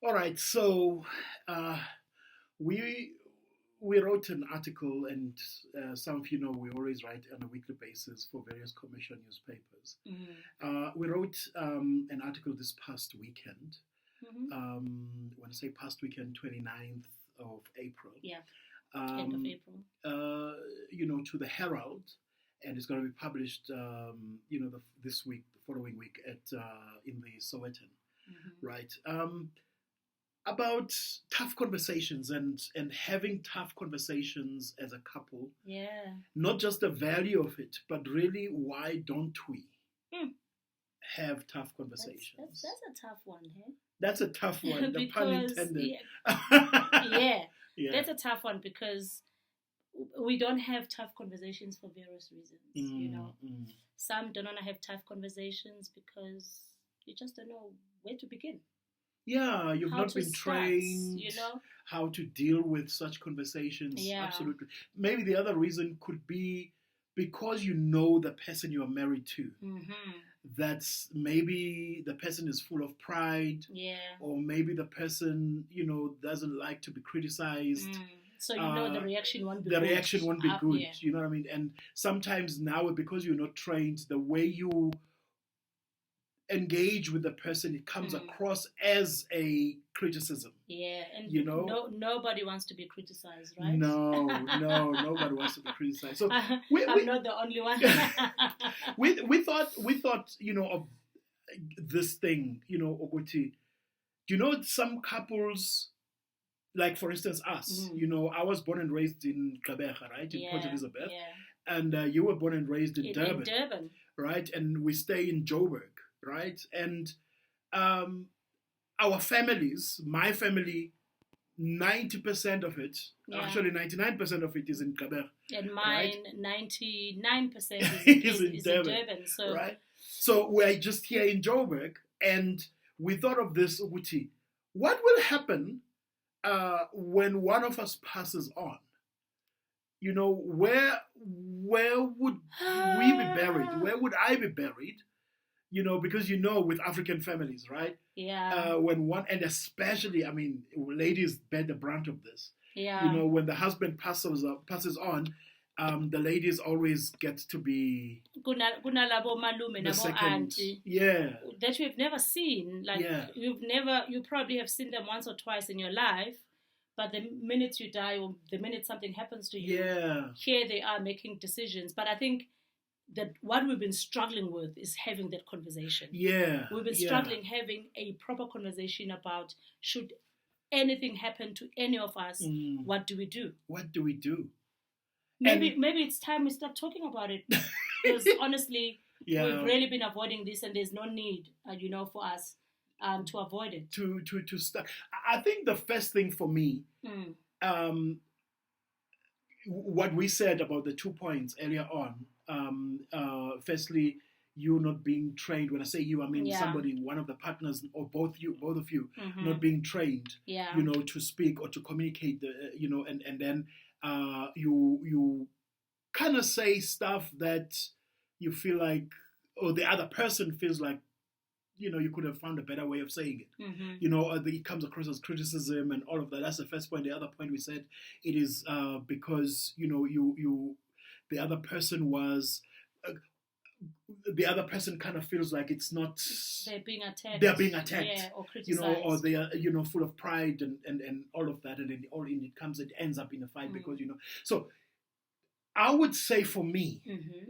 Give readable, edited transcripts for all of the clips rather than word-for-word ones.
All right, so uh, we we wrote an article, and some of you know we always write on a weekly basis for various commercial newspapers. Mm-hmm. We wrote an article this past weekend. Mm-hmm. When I say past weekend, 29th of April. Yeah, end of Um, April. to the Herald, and it's going to be published, this week, the following week at in the Sowetan, Mm-hmm. right? About tough conversations and having tough conversations as a couple, Yeah. not just the value of it, but really why don't we Hmm. have tough That's, conversations? that's a tough one, hey? That's a tough one, the pun Because intended. yeah, Yeah. that's a tough one because we don't have tough conversations for various reasons. Some don't want to have tough conversations because you just don't know where to begin. Yeah, you've How not to been start, trained how to deal with such conversations. Yeah. Absolutely. Maybe the other reason could be because you know the person you are married to. Mm-hmm. That's maybe the person is full of pride, Yeah. or maybe the person, doesn't like to be criticized. So the reaction won't be The good. reaction won't be good. Yeah. You know what I mean? And sometimes now, because you're not trained, the way you engage with the person, it comes across as a criticism. Yeah, and nobody wants to be criticized, right? No, nobody wants to be criticized. So I'm not the only one. we thought of this thing, Oguti. Some couples, like for instance us, I was born and raised in Gqeberha, right, in Port Elizabeth, and you were born and raised in Durban, right, and we stay in Joburg, right, and our families, my family, 90% of it, actually 99% of it is in Gqeberha. And mine, 99% is in Durban. So. Right? So we're just here in Joburg, and we thought of this, Uguti. What will happen when one of us passes on? Where would we be buried? Where would I be buried? Because with African families, right? Yeah. When one, and especially, ladies bear the brunt of this. Yeah. When the husband passes on, the ladies always get to be kunalabo malume the nabo second. auntie. Yeah. That you've never seen. Like you probably have seen them once or twice in your life, but the minute you die or the minute something happens to you, here they are making decisions. But I think that what we've been struggling with is having that conversation. Yeah. We've been struggling having a proper conversation about, should anything happen to any of us, what do we do? What do we do? Maybe it's time we start talking about it. Because honestly, we've really been avoiding this, and there's no need, for us to avoid it. To start. I think the first thing for me, what we said about the 2 points earlier on. Firstly, you not being trained. When I say you, I mean somebody, one of the partners, or both of you, not being trained. Yeah. To speak or to communicate. And then you kind of say stuff that you feel like, or the other person feels like, you could have found a better way of saying it. Mm-hmm. It comes across as criticism and all of that. That's the first point. The other point we said, it is because the other person was. The other person kind of feels like it's not. They're being attacked. Yeah, or criticized. Or they are, full of pride and all of that, and then it ends up in a fight because So, I would say for me,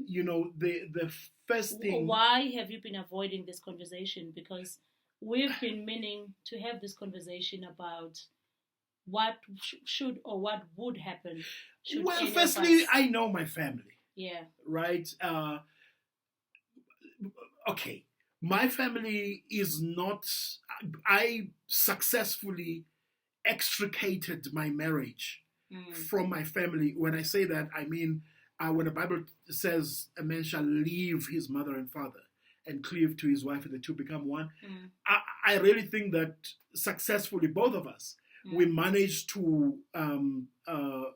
the first thing. Why have you been avoiding this conversation? Because we've been meaning to have this conversation about what should or what would happen. Well, firstly, I know my family. Yeah. Right? Okay. My family is not... I successfully extricated my marriage from my family. When I say that, I mean, when the Bible says a man shall leave his mother and father and cleave to his wife and the two become one, I really think that successfully, both of us, we managed to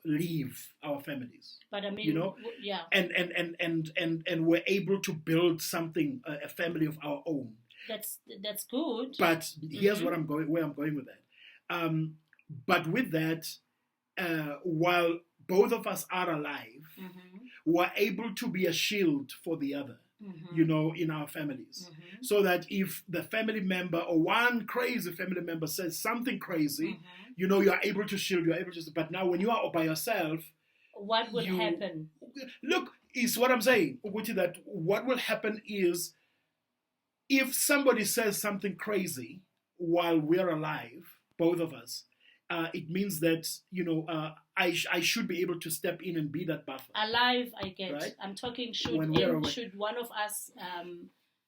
leave our families. But I mean, yeah. And we're able to build something, a family of our own. That's good. But here's where I'm going with that. But with that, while both of us are alive, we're able to be a shield for the other, in our families. So that if the family member or one crazy family member says something crazy, you are able to shield, but now when you are by yourself, what will happen? Look, is what I'm saying, Uguti, that what will happen is if somebody says something crazy while we're alive, both of us, it means that, I should be able to step in and be that buffer. Alive, I get. Right? I'm talking should one of us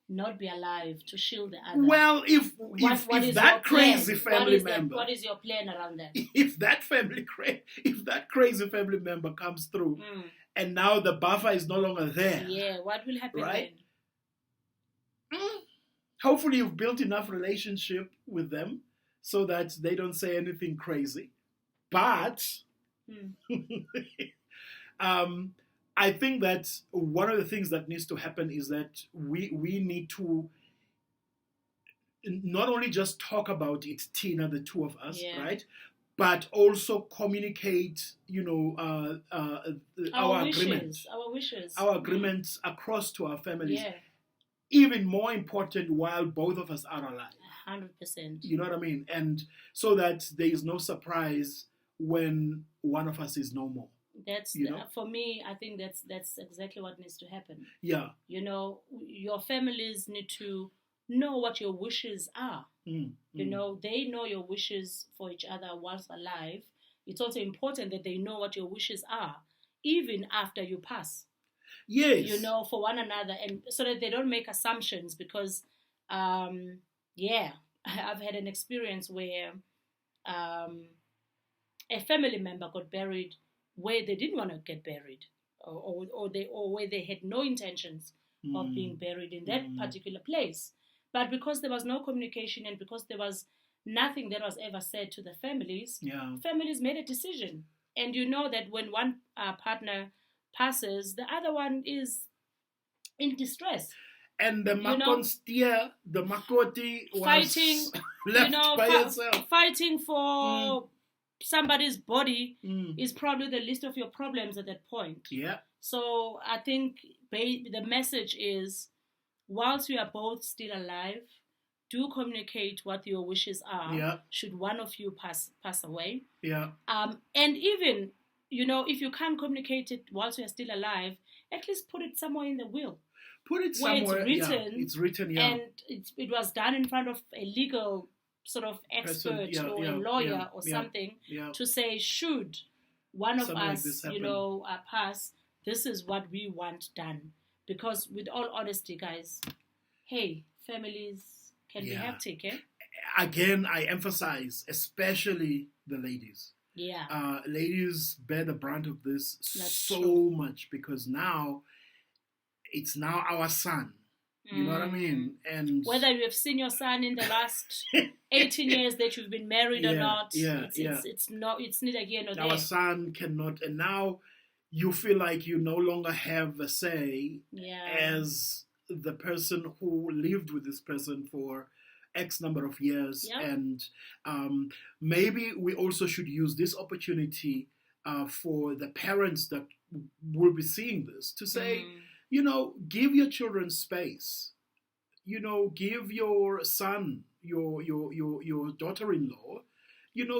not be alive to shield the other? Well, if that crazy family member, what is your plan around that? If that crazy family member comes through, and now the buffer is no longer there, what will happen right? Then? Hopefully, you've built enough relationship with them so that they don't say anything crazy. But I think that one of the things that needs to happen is that we need to not only just talk about it, Tina, the two of us, right? But also communicate, our agreements across to our families. Yeah. Even more important while both of us are alive. 100%. You know what I mean? And so that there is no surprise when one of us is no more. That's for me. I think that's exactly what needs to happen. Yeah. Your families need to know what your wishes are. They know your wishes for each other whilst alive. It's also important that they know what your wishes are, even after you pass. Yes. For one another, and so that they don't make assumptions. Because, I've had an experience where a family member got buried where they didn't want to get buried, or where they had no intentions of being buried in that particular place. But because there was no communication and because there was nothing that was ever said to the families, families made a decision. And you know that when one partner passes, the other one is in distress. And the Makonstia, the Makoti was fighting, left by yourself. Fighting for somebody's body is probably the least of your problems at that point. Yeah. So I think the message is, whilst we are both still alive, do communicate what your wishes are. Should one of you pass away. And even, if you can't communicate it whilst you are still alive, at least put it somewhere in the will. Put it somewhere. It's written. And it was done in front of a legal sort of expert or a lawyer or something to say, should one of something us, like pass, this is what we want done. Because with all honesty, guys, hey, families can be hectic, eh? Again, I emphasize, especially the ladies. Yeah. Ladies bear the brunt of this much, because now it's now our son. You know what I mean? And whether you have seen your son in the last 18 years that you've been married or not, it's neither here nor there. Our son cannot, and now you feel like you no longer have a say as the person who lived with this person for X number of years. And maybe we also should use this opportunity for the parents that will be seeing this to say, give your children space. Give your son, your daughter-in-law,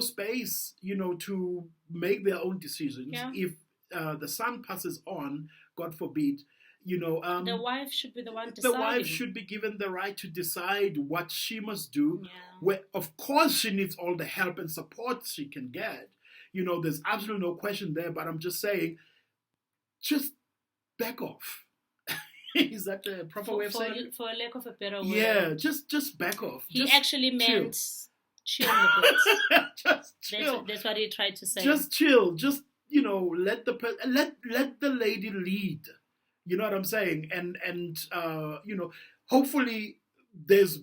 space, to make their own decisions. Yeah. If the son passes on, God forbid, the wife should be the one deciding. The wife should be given the right to decide what she must do. Where, of course, she needs all the help and support she can get. There's absolutely no question there. But I'm just saying, just back off. Is that the proper way of saying it? For a lack of a better word. Yeah, just back off. He actually meant chill a bit. Just chill. That's what he tried to say. Just chill. Just let the lady lead. You know what I'm saying? And hopefully there's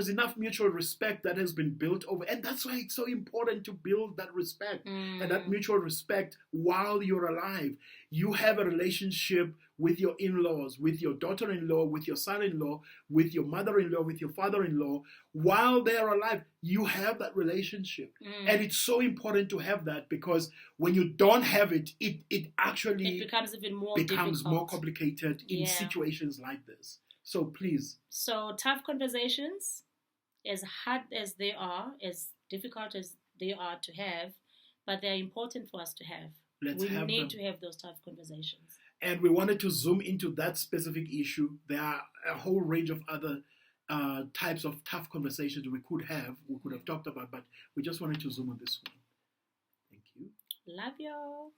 enough mutual respect that has been built over, and that's why it's so important to build that respect and that mutual respect while you're alive. You have a relationship with your in-laws, with your daughter-in-law, with your son-in-law, with your mother-in-law, with your father-in-law. While they're alive, you have that relationship. And it's so important to have that, because when you don't have it, it actually becomes even more more complicated in situations like this. So please. So tough conversations, as hard as they are, as difficult as they are to have, but they're important for us to have. We need to have those tough conversations. And we wanted to zoom into that specific issue. There are a whole range of other types of tough conversations we could have talked about, but we just wanted to zoom on this one. Thank you. Love y'all.